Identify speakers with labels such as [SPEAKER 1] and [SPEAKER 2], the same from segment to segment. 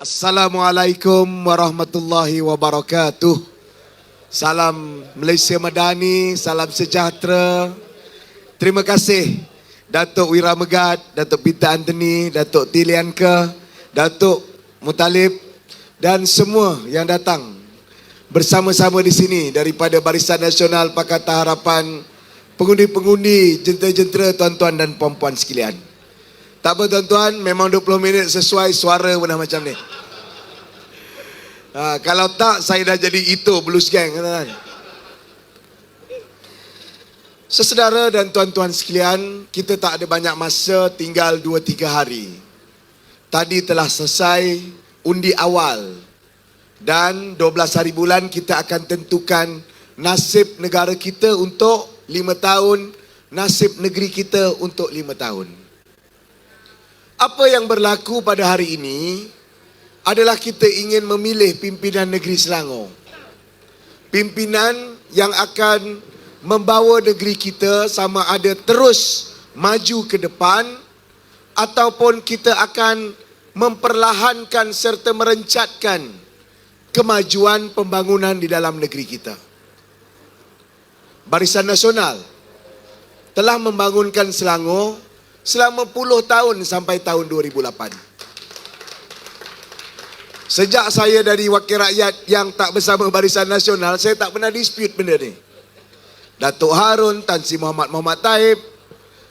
[SPEAKER 1] Assalamualaikum warahmatullahi wabarakatuh. Salam Malaysia Madani, salam sejahtera. Terima kasih Datuk Wira Megat, Datuk Peter Anthony, Datuk Tilianka, Datuk Mutalib dan semua yang datang bersama-sama di sini daripada Barisan Nasional Pakatan Harapan, pengundi-pengundi, jentera-jentera, tuan-tuan dan puan-puan sekalian. Tak apa tuan-tuan, memang 20 minit sesuai suara pun dah macam ni. Kalau tak, saya dah jadi itu Blues Gang. Tuan-tuan. Sesedara dan tuan-tuan sekalian, kita tak ada banyak masa, tinggal 2-3 hari. Tadi telah selesai undi awal. Dan 12 hari bulan kita akan tentukan nasib negara kita untuk 5 tahun, nasib negeri kita untuk 5 tahun. Apa yang berlaku pada hari ini adalah kita ingin memilih pimpinan negeri Selangor. Pimpinan yang akan membawa negeri kita sama ada terus maju ke depan ataupun kita akan memperlahankan serta merencatkan kemajuan pembangunan di dalam negeri kita. Barisan Nasional telah membangunkan Selangor selama puluh tahun sampai tahun 2008. Sejak saya dari wakil rakyat yang tak bersama Barisan Nasional, saya tak pernah dispute benda ni. Datuk Harun, Tan Sri Muhammad Taib,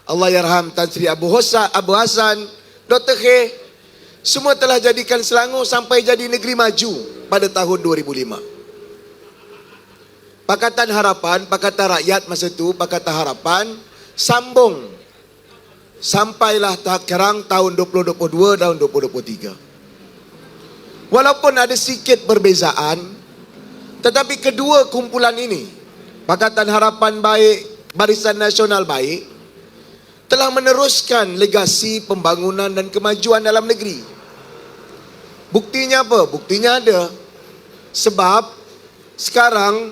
[SPEAKER 1] Allahyarham Tan Sri Abu Hassan, Dr. K, semua telah jadikan Selangor sampai jadi negeri maju pada tahun 2005. Pakatan Harapan, Pakatan Rakyat masa itu, Pakatan Harapan, sambung sampailah sekarang tahun 2022, tahun 2023. Walaupun ada sikit perbezaan, tetapi kedua kumpulan ini, Pakatan Harapan baik, Barisan Nasional baik, telah meneruskan legasi pembangunan dan kemajuan dalam negeri. Buktinya apa? Buktinya ada. Sebab sekarang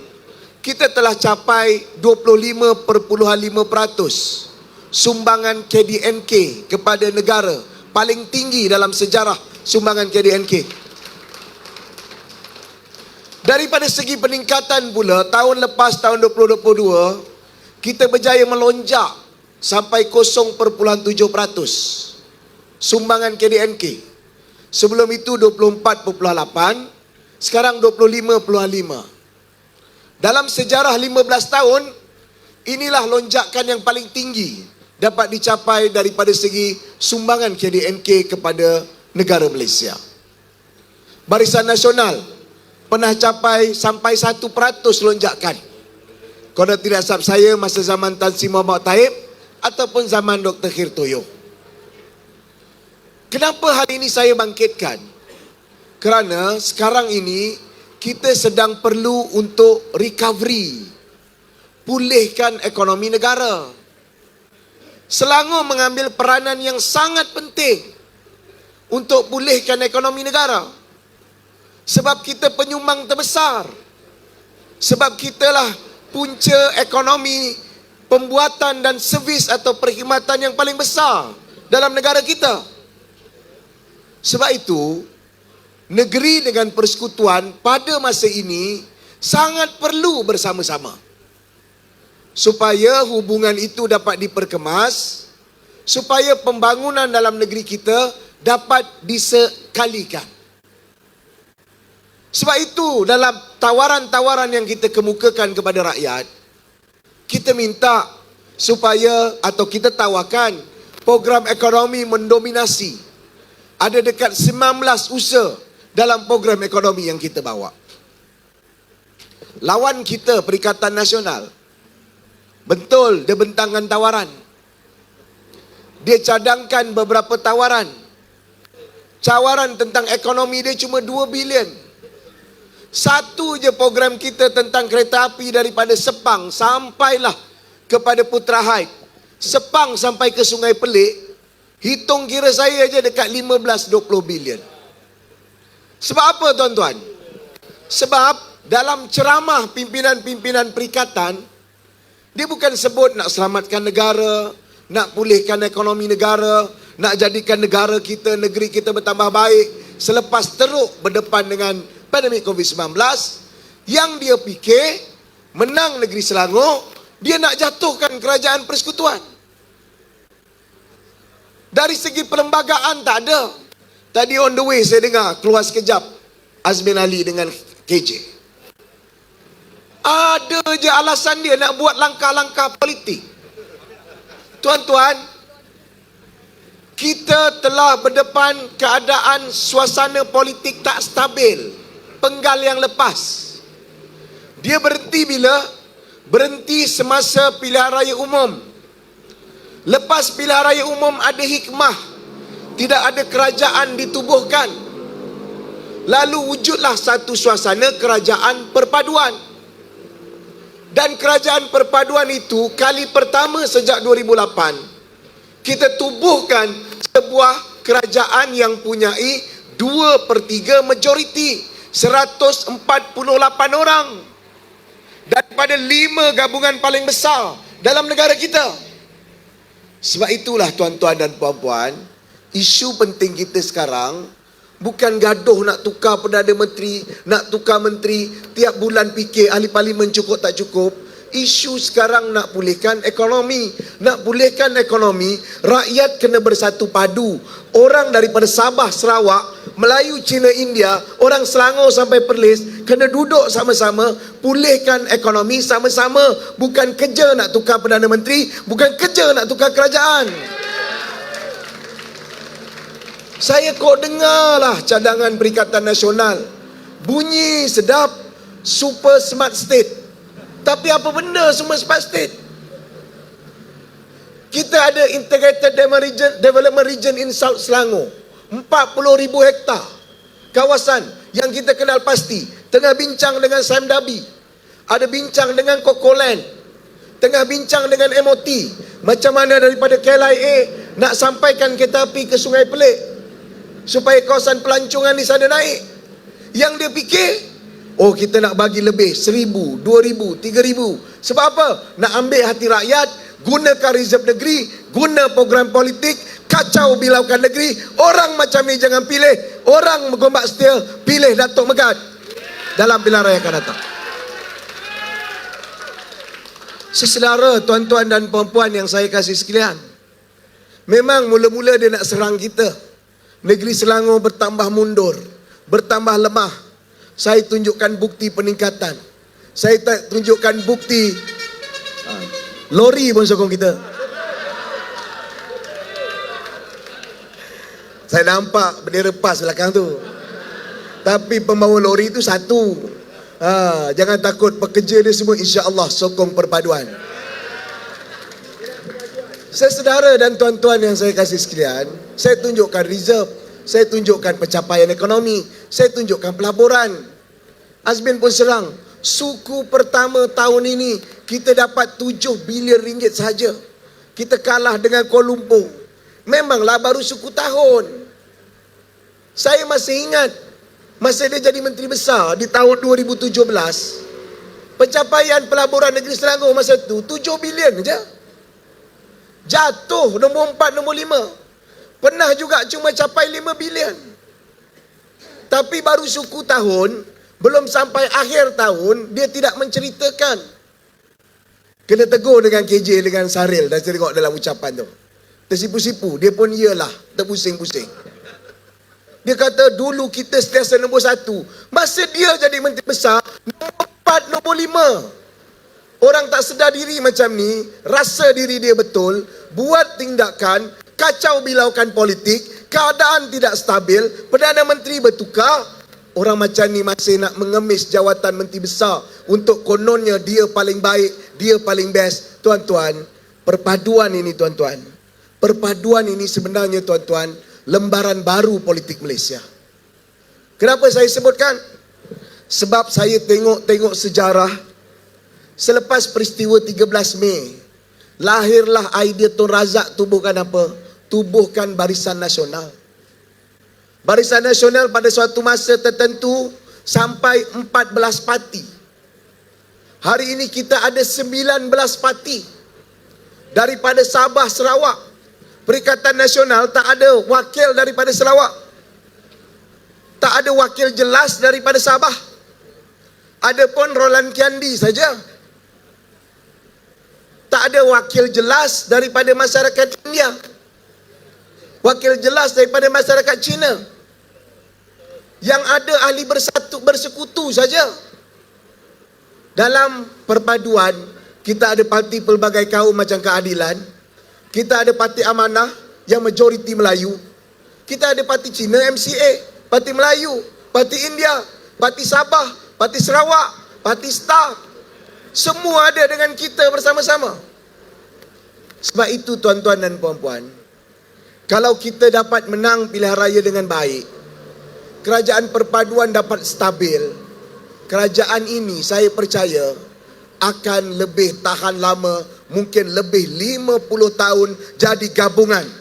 [SPEAKER 1] kita telah capai 25.5% sumbangan KDNK kepada negara, paling tinggi dalam sejarah sumbangan KDNK. Daripada segi peningkatan pula, tahun lepas tahun 2022 kita berjaya melonjak sampai 0.7% sumbangan KDNK. Sebelum itu 24.8, sekarang 25.5. Dalam sejarah 15 tahun, inilah lonjakan yang paling tinggi dapat dicapai daripada segi sumbangan KDNK kepada negara Malaysia. Barisan Nasional pernah capai sampai 1% lonjakan. Kalau tidak salah saya masa zaman Tan Sri Muhammad Taib ataupun zaman Dr. Khir Toyo. Kenapa hari ini saya bangkitkan? Kerana sekarang ini kita sedang perlu untuk recovery, pulihkan ekonomi negara. Selangor mengambil peranan yang sangat penting untuk pulihkan ekonomi negara. Sebab kita penyumbang terbesar. Sebab kitalah punca ekonomi pembuatan dan servis atau perkhidmatan yang paling besar dalam negara kita. Sebab itu, negeri dengan persekutuan pada masa ini sangat perlu bersama-sama. Supaya hubungan itu dapat diperkemas, supaya pembangunan dalam negeri kita dapat disekalikan. Sebab itu dalam tawaran-tawaran yang kita kemukakan kepada rakyat, kita minta supaya atau kita tawarkan program ekonomi mendominasi. Ada dekat 19 usaha dalam program ekonomi yang kita bawa. Lawan kita Perikatan Nasional, betul, dia bentangkan tawaran. Dia cadangkan beberapa tawaran. Cawaran tentang ekonomi dia cuma 2 bilion. Satu je program kita tentang kereta api daripada Sepang sampailah kepada Putra Haid. Sepang sampai ke Sungai Pelik, hitung kira saya je dekat 15-20 bilion. Sebab apa tuan-tuan? Sebab dalam ceramah pimpinan-pimpinan perikatan, dia bukan sebut nak selamatkan negara, nak pulihkan ekonomi negara, nak jadikan negara kita, negeri kita bertambah baik. selepas teruk berdepan dengan pandemik COVID-19, yang dia fikir menang negeri Selangor, dia nak jatuhkan kerajaan persekutuan. Dari segi perlembagaan tak ada. Tadi on the way saya dengar keluar sekejap Azmin Ali dengan KJ. Ada je alasan dia nak buat langkah-langkah politik. Tuan-tuan, kita telah berdepan keadaan suasana politik tak stabil. Penggal yang lepas. Dia berhenti bila? Berhenti semasa pilihan raya umum. Lepas pilihan raya umum ada hikmah. Tidak ada kerajaan ditubuhkan. Lalu wujudlah satu suasana kerajaan perpaduan. Dan kerajaan perpaduan itu kali pertama sejak 2008 kita tubuhkan sebuah kerajaan yang punyai 2/3 majoriti, 148 orang daripada 5 gabungan paling besar dalam negara kita. Sebab itulah tuan-tuan dan puan-puan, isu penting kita sekarang bukan gaduh nak tukar Perdana Menteri, nak tukar menteri, tiap bulan fikir ahli parlimen cukup tak cukup. Isu sekarang nak pulihkan ekonomi. Nak pulihkan ekonomi, rakyat kena bersatu padu. Orang daripada Sabah, Sarawak, Melayu, Cina, India, orang Selangor sampai Perlis kena duduk sama-sama, pulihkan ekonomi sama-sama. Bukan kerja nak tukar Perdana Menteri, bukan kerja nak tukar kerajaan. Saya kok dengarlah cadangan Perikatan Nasional. Bunyi sedap, super smart state. Tapi apa benda semua smart state? Kita ada Integrated Development Region in South Selangor. 40,000 hektar kawasan yang kita kenal pasti. Tengah bincang dengan Samdabi. Ada bincang dengan Cocoland. Tengah bincang dengan MOT. Macam mana daripada KLIA nak sampaikan kereta api ke Sungai Pelik, supaya kawasan pelancongan di sana naik. Yang dia fikir, oh kita nak bagi lebih 1,000, 2,000, 3,000. Sebab apa? Nak ambil hati rakyat, gunakan reserve negeri, guna program politik, kacau bilaukan negeri. Orang macam ni jangan pilih. Orang Gombak setia, pilih Datuk Megat dalam pilihan raya akan datang. Sesedara tuan-tuan dan puan-puan yang saya kasih sekalian, memang mula-mula dia nak serang kita. Negeri Selangor bertambah mundur, bertambah lemah. Saya tunjukkan bukti peningkatan. Saya tunjukkan bukti lori pun sokong kita. Saya nampak bendera PAS belakang tu. Tapi pembawa lori itu satu. Jangan takut, pekerja dia semua insya-Allah sokong perpaduan. Saudara dan tuan-tuan yang saya kasih sekalian, saya tunjukkan reserve, saya tunjukkan pencapaian ekonomi, saya tunjukkan pelaburan. Azmin pun serang, suku pertama tahun ini kita dapat 7 bilion ringgit sahaja. Kita kalah dengan Kuala Lumpur. Memanglah baru suku tahun. Saya masih ingat masa dia jadi menteri besar di tahun 2017, pencapaian pelaburan negeri Selangor masa itu 7 bilion saja. Jatuh nombor 4, nombor 5. Pernah juga cuma capai 5 bilion. Tapi baru suku tahun, belum sampai akhir tahun, dia tidak menceritakan. Kena tegur dengan KJ, dengan Saril. Dan saya tengok dalam ucapan tu, tersipu-sipu. Dia pun iyalah, terpusing-pusing. Dia kata dulu kita sentiasa nombor 1. Masa dia jadi menteri besar, nombor 4, nombor 5. Orang tak sedar diri macam ni, rasa diri dia betul, buat tindakan, kacau bilaukan politik, keadaan tidak stabil, Perdana Menteri bertukar. Orang macam ni masih nak mengemis jawatan menteri besar untuk kononnya dia paling baik, dia paling best. Tuan-tuan, perpaduan ini tuan-tuan, perpaduan ini sebenarnya tuan-tuan, lembaran baru politik Malaysia. Kenapa saya sebutkan? Sebab saya tengok sejarah. Selepas peristiwa 13 Mei, lahirlah idea Tun Razak tubuhkan apa? Tubuhkan Barisan Nasional. Barisan Nasional pada suatu masa tertentu sampai 14 parti. Hari ini kita ada 19 parti. Daripada Sabah, Sarawak, Perikatan Nasional tak ada wakil daripada Sarawak. Tak ada wakil jelas daripada Sabah. Ada pun Roland Kiandi saja. Tak ada wakil jelas daripada masyarakat India. Wakil jelas daripada masyarakat Cina. Yang ada ahli bersekutu saja. Dalam perpaduan, kita ada parti pelbagai kaum macam Keadilan. Kita ada parti Amanah yang majoriti Melayu. Kita ada parti Cina, MCA. Parti Melayu, parti India, parti Sabah, parti Sarawak, parti Star. Semua ada dengan kita bersama-sama. Sebab itu tuan-tuan dan puan-puan, kalau kita dapat menang pilihan raya dengan baik, kerajaan perpaduan dapat stabil, kerajaan ini saya percaya akan lebih tahan lama, mungkin lebih 50 tahun jadi gabungan.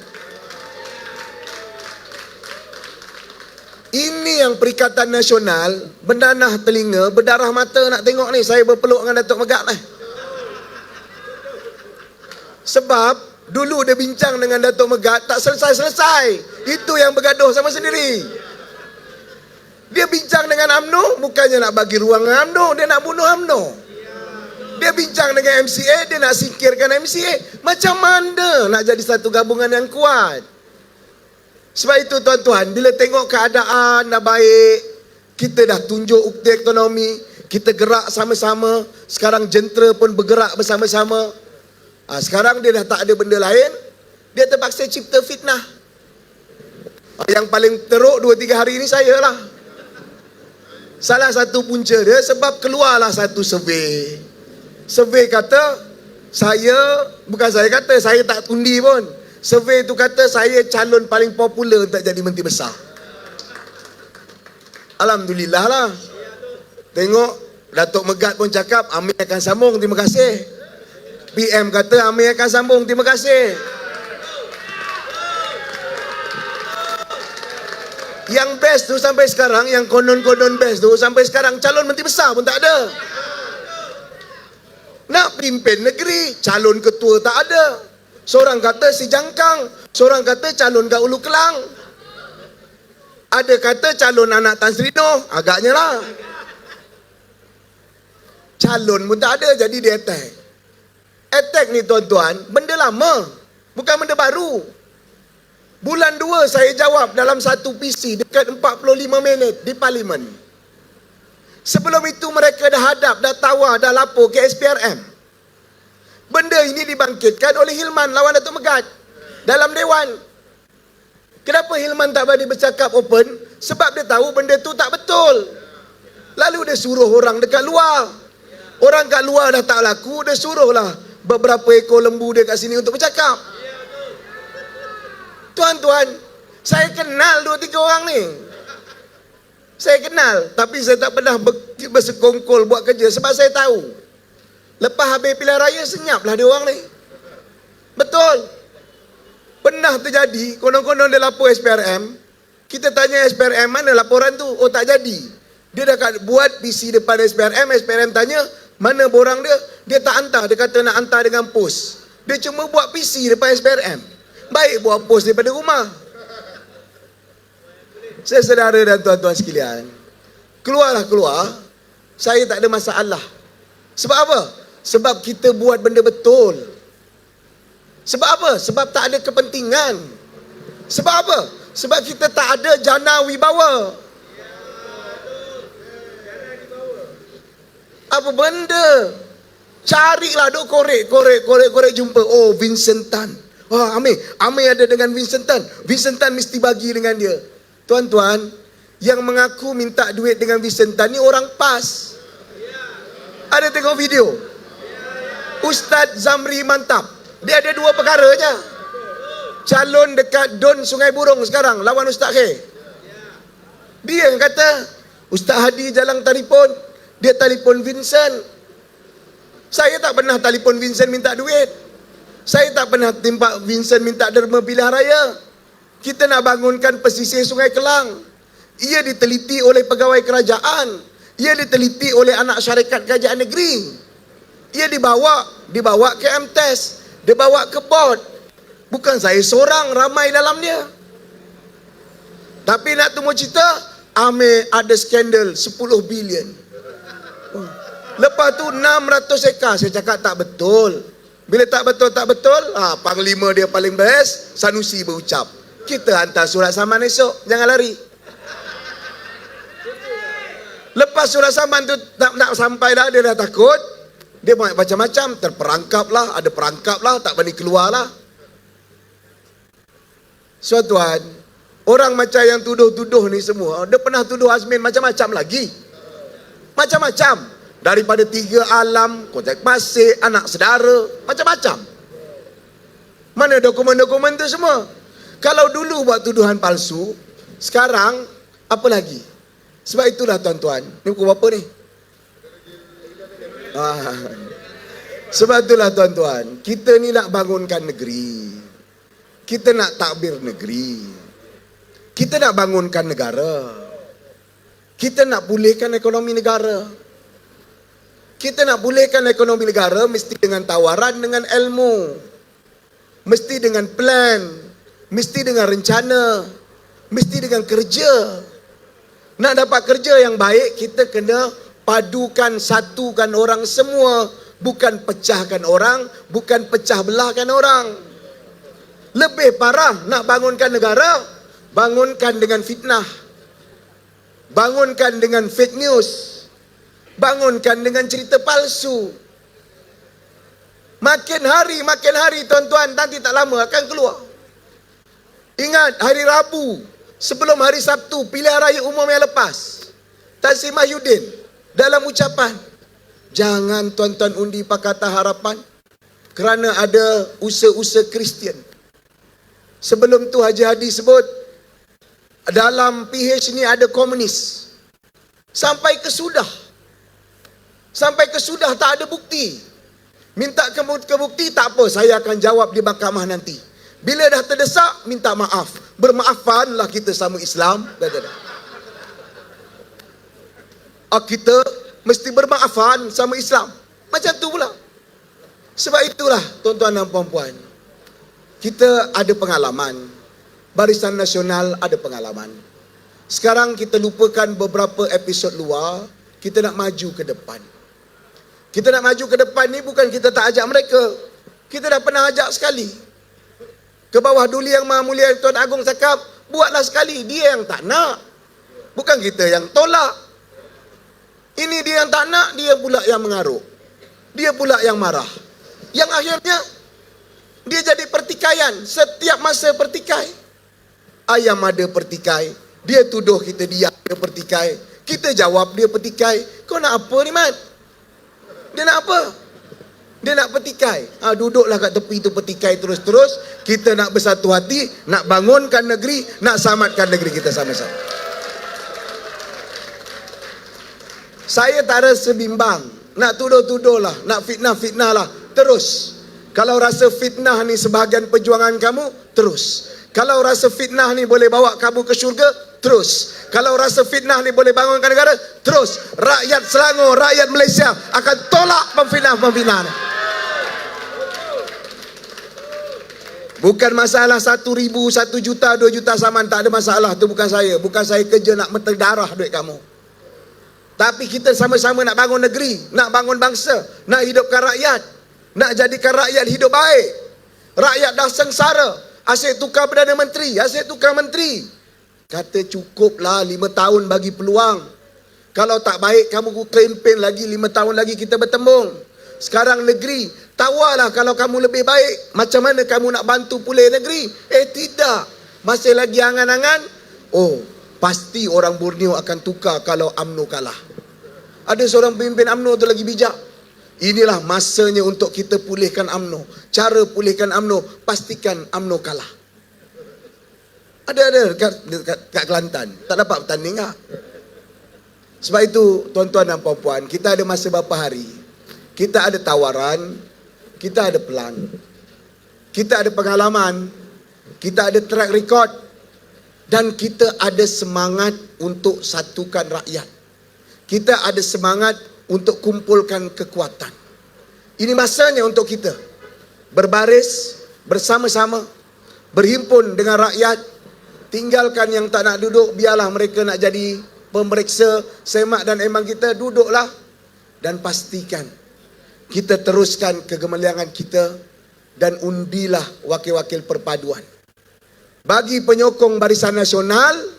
[SPEAKER 1] Ini yang Perikatan Nasional berdanah telinga, berdarah mata nak tengok ni. Saya berpeluk dengan Datuk Megat ni. Sebab dulu dia bincang dengan Datuk Megat, tak selesai-selesai. Itu yang bergaduh sama sendiri. Dia bincang dengan UMNO, bukannya nak bagi ruang dengan UMNO, dia nak bunuh UMNO. Dia bincang dengan MCA, dia nak singkirkan MCA. Macam mana nak jadi satu gabungan yang kuat? Sebab itu tuan-tuan, bila tengok keadaan dah baik, kita dah tunjuk ukti ekonomi, kita gerak sama-sama, sekarang jentera pun bergerak bersama-sama. Sekarang dia dah tak ada benda lain, dia terpaksa cipta fitnah. Yang paling teruk 2-3 hari ini saya lah. Salah satu punca dia sebab keluarlah satu survey. Survey kata, bukan saya kata, saya tak undi pun. Survey itu kata saya calon paling popular untuk jadi Menteri Besar. Alhamdulillah lah. Tengok Datuk Megat pun cakap Amir akan sambung, terima kasih. PM kata Amir akan sambung, terima kasih. Yang best tu sampai sekarang, yang konon-konon best tu sampai sekarang, calon Menteri Besar pun tak ada. Nak pimpin negeri, calon ketua tak ada. Seorang kata si Jangkang, seorang kata calon kat Ulu Kelang. Ada kata calon anak Tan Sri Noh, agaknya lah. Calon pun tak ada, jadi dia attack. Attack ni tuan-tuan, benda lama, bukan benda baru. Bulan 2 saya jawab dalam satu PC dekat 45 minit di Parlimen. Sebelum itu mereka dah hadap, dah tawar, dah lapor ke SPRM. Benda ini dibangkitkan oleh Hilman lawan Datuk Megat dalam Dewan. Kenapa Hilman tak berani bercakap open? Sebab dia tahu benda tu tak betul. Lalu dia suruh orang dekat luar. Orang kat luar dah tak laku, dia suruhlah beberapa ekor lembu dia kat sini untuk bercakap. Tuan-tuan, saya kenal 2-3 orang ni. Saya kenal, tapi saya tak pernah bersekongkol buat kerja sebab saya tahu. Lepas habis pilihan raya, senyaplah dia orang ni. Betul. Pernah terjadi, konon-konon dia lapor SPRM. Kita tanya SPRM, mana laporan tu? Oh, tak jadi. Dia dah buat PC depan SPRM. SPRM tanya, mana borang dia? Dia tak hantar. Dia kata nak hantar dengan pos. Dia cuma buat PC depan SPRM. Baik buat pos daripada rumah. Saya saudara dan tuan-tuan sekalian, keluar. Saya tak ada masalah. Sebab apa? Sebab kita buat benda betul. Sebab apa? Sebab tak ada kepentingan. Sebab apa? Sebab kita tak ada jana wibawa. Apa benda? Carilah duk korek jumpa. Oh, Vincent Tan. Wah, Amir ada dengan Vincent Tan. Vincent Tan mesti bagi dengan dia. Tuan-tuan, yang mengaku minta duit dengan Vincent Tan ni orang PAS. Ada tengok video? Ustaz Zamri Mantap. Dia ada 2 perkara je. Calon dekat Don Sungai Burong sekarang lawan Ustaz Khair. Dia yang kata Ustaz Hadi Jalang telefon, dia telefon Vincent. Saya tak pernah telefon Vincent minta duit. Saya tak pernah timpak Vincent minta derma pilihan raya. Kita nak bangunkan pesisir Sungai Kelang. Ia diteliti oleh pegawai kerajaan. Ia diteliti oleh anak syarikat kerajaan negeri. Ia dibawa ke MTES, dibawa ke board. Bukan saya seorang, ramai dalam dia. Tapi nak tunggu cerita, Amir ada skandal 10 bilion. Lepas tu 600 ekar. Saya cakap tak betul. Bila tak betul, Panglima dia paling best, Sanusi berucap. Kita hantar surat saman esok, jangan lari. Lepas surat saman tu nak sampai dah, dia dah takut. Dia macam-macam, terperangkap lah, ada perangkap lah, tak berani keluar lah. So tuan, orang macam yang tuduh-tuduh ni semua, dia pernah tuduh Azmin macam-macam lagi. Macam-macam. Daripada 3 alam, kontak pasir, anak saudara, macam-macam. Mana dokumen-dokumen tu semua? Kalau dulu buat tuduhan palsu, sekarang apa lagi? Sebab itulah tuan-tuan, ni buku apa ni? Sebab itulah tuan-tuan, kita ni nak bangunkan negeri. Kita nak takbir negeri. Kita nak bangunkan negara. Kita nak pulihkan ekonomi negara. Kita nak pulihkan ekonomi negara mesti dengan tawaran, dengan ilmu. Mesti dengan plan. Mesti dengan rencana. Mesti dengan kerja. Nak dapat kerja yang baik, kita kena padukan, satukan orang semua. Bukan pecahkan orang, bukan pecah belahkan orang. Lebih parah, nak bangunkan negara, bangunkan dengan fitnah. Bangunkan dengan fake news. Bangunkan dengan cerita palsu. Makin hari tuan-tuan, nanti tak lama akan keluar. Ingat hari Rabu sebelum hari Sabtu pilihan raya umum yang lepas, Tan Sri Mahyudin dalam ucapan, jangan tuan-tuan undi Pakatan Harapan kerana ada usaha-usaha Kristian. Sebelum tu Haji Hadi sebut dalam PH ni ada komunis. Sampai ke sudah tak ada bukti. Minta ke bukti, tak apa, saya akan jawab di mahkamah nanti. Bila dah terdesak, minta maaf. Bermaafanlah kita sama Islam. Kita mesti bermaafan sama Islam. Macam tu pula. Sebab itulah tuan-tuan dan puan-puan, kita ada pengalaman. Barisan Nasional ada pengalaman. Sekarang kita lupakan beberapa episod luar. Kita nak maju ke depan. Kita nak maju ke depan ni bukan kita tak ajak mereka. Kita dah pernah ajak sekali. Ke bawah Duli Yang Maha Mulia Tuan Agong cakap, buatlah sekali. Dia yang tak nak. Bukan kita yang tolak. Ini dia yang tak nak, dia pula yang mengaruk. Dia pula yang marah. Yang akhirnya, dia jadi pertikaian. Setiap masa pertikai. Ayam ada pertikai. Dia tuduh kita diam, dia pertikai. Kita jawab, dia pertikai. Kau nak apa ni, Mat? Dia nak apa? Dia nak pertikai. Duduklah kat tepi tu pertikai terus-terus. Kita nak bersatu hati, nak bangunkan negeri, nak selamatkan negeri kita sama-sama. Saya tak rasa bimbang. Nak tuduh-tuduh lah, nak fitnah-fitnah lah. Terus. Kalau rasa fitnah ni sebahagian perjuangan kamu, terus. Kalau rasa fitnah ni boleh bawa kamu ke syurga, terus. Kalau rasa fitnah ni boleh bangunkan negara, terus. Rakyat Selangor, rakyat Malaysia akan tolak pemfitnah-pemfitnah ni. Bukan masalah 1,000, 1 juta, 2 juta saman, tak ada masalah. Itu bukan saya. Bukan saya kerja nak mata darah duit kamu. Tapi kita sama-sama nak bangun negeri, nak bangun bangsa, nak hidupkan rakyat, nak jadikan rakyat hidup baik. Rakyat dah sengsara. Asyik tukar Perdana Menteri, asyik tukar menteri. Kata cukuplah 5 tahun bagi peluang. Kalau tak baik kamu kempen lagi 5 tahun lagi kita bertembung. Sekarang negeri, tawarlah kalau kamu lebih baik. Macam mana kamu nak bantu pulih negeri? Tidak. Masih lagi angan-angan. Pasti orang Borneo akan tukar kalau UMNO kalah. Ada seorang pemimpin UMNO tu lagi bijak. Inilah masanya untuk kita pulihkan UMNO. Cara pulihkan UMNO, pastikan UMNO kalah. Ada kat Kelantan. Tak dapat bertanding tak? Sebab itu, tuan-tuan dan puan-puan, kita ada masa berapa hari. Kita ada tawaran, kita ada pelan. Kita ada pengalaman, kita ada track record, dan kita ada semangat untuk satukan rakyat. Kita ada semangat untuk kumpulkan kekuatan. Ini masanya untuk kita berbaris bersama-sama, berhimpun dengan rakyat, tinggalkan yang tak nak duduk, biarlah mereka nak jadi pemeriksa semak dan embang kita, duduklah dan pastikan kita teruskan kegemilangan kita dan undilah wakil-wakil perpaduan. Bagi penyokong Barisan Nasional,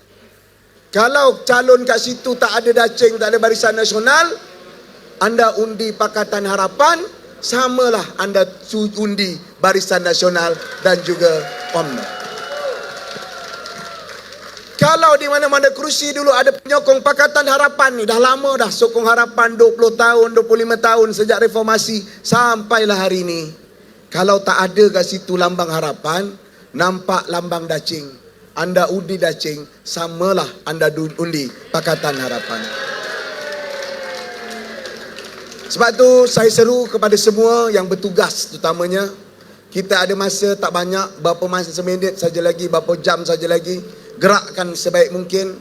[SPEAKER 1] kalau calon kat situ tak ada dacing, tak ada Barisan Nasional, anda undi Pakatan Harapan, samalah anda undi Barisan Nasional dan juga UMNO. Kalau di mana-mana kerusi dulu ada penyokong Pakatan Harapan ni, dah lama dah sokong Harapan 20 tahun, 25 tahun sejak reformasi sampailah hari ini. Kalau tak ada kat situ lambang Harapan, nampak lambang dacing, anda undi dacing, samalah anda undi Pakatan Harapan. Sebab tu saya seru kepada semua yang bertugas, terutamanya kita ada masa tak banyak, berapa masa, seminit saja lagi, berapa jam saja lagi. Gerakkan sebaik mungkin,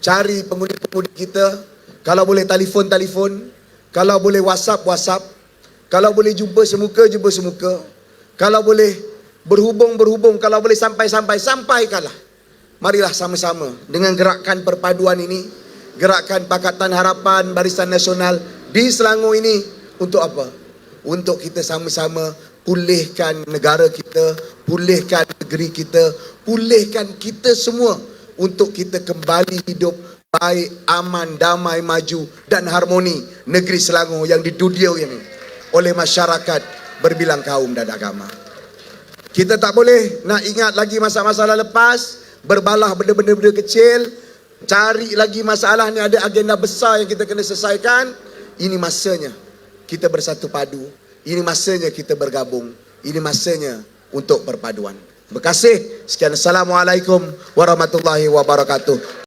[SPEAKER 1] cari pengundi-pengundi kita, kalau boleh telefon, kalau boleh WhatsApp, kalau boleh jumpa semuka, kalau boleh berhubung, kalau boleh sampaikanlah. Marilah sama-sama dengan gerakan perpaduan ini, gerakan Pakatan Harapan Barisan Nasional di Selangor ini, untuk apa? Untuk kita sama-sama pulihkan negara kita, pulihkan negeri kita, pulihkan kita semua untuk kita kembali hidup baik, aman, damai, maju dan harmoni negeri Selangor yang didudia ini oleh masyarakat berbilang kaum dan agama. Kita tak boleh nak ingat lagi masalah-masalah lepas, berbalah benda-benda kecil, cari lagi masalah ni, ada agenda besar yang kita kena selesaikan. Ini masanya kita bersatu padu. Ini masanya kita bergabung. Ini masanya untuk perpaduan. Terima kasih. Sekian. Assalamualaikum warahmatullahi wabarakatuh.